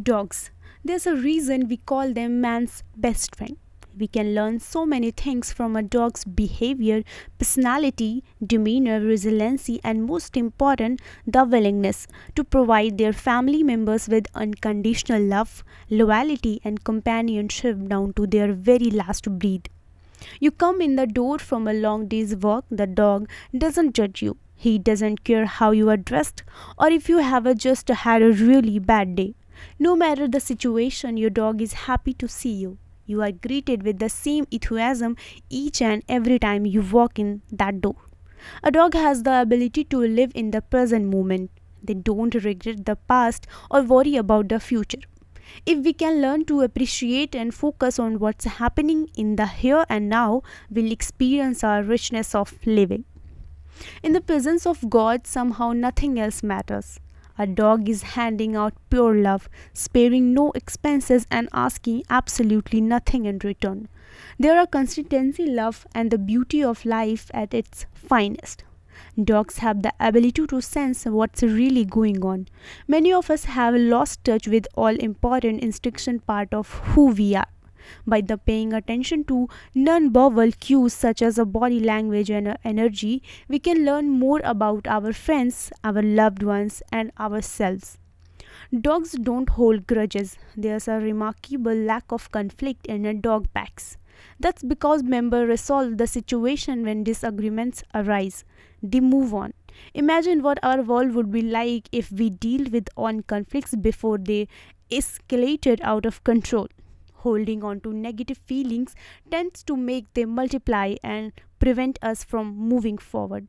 Dogs. There's a reason we call them man's best friend. We can learn so many things from a dog's behavior, personality, demeanor, resiliency, and most important, the willingness to provide their family members with unconditional love, loyalty, and companionship down to their very last breath. You come in the door from a long day's work, the dog doesn't judge you. He doesn't care how you are dressed or if you have just had a really bad day. No matter the situation, your dog is happy to see you. You are greeted with the same enthusiasm each and every time you walk in that door. A dog has the ability to live in the present moment. They don't regret the past or worry about the future. If we can learn to appreciate and focus on what's happening in the here and now, we'll experience our richness of living. In the presence of God, somehow nothing else matters. A dog is handing out pure love, sparing no expenses and asking absolutely nothing in return. There are consistency, love, and the beauty of life at its finest. Dogs have the ability to sense what's really going on. Many of us have lost touch with all important instruction part of who we are. By the paying attention to non-verbal cues such as a body language and energy, we can learn more about our friends, our loved ones, and ourselves. Dogs don't hold grudges. There's a remarkable lack of conflict in a dog packs. That's because members resolve the situation when disagreements arise. They move on. Imagine what our world would be like if we dealt with on conflicts before they escalated out of control. Holding on to negative feelings tends to make them multiply and prevent us from moving forward.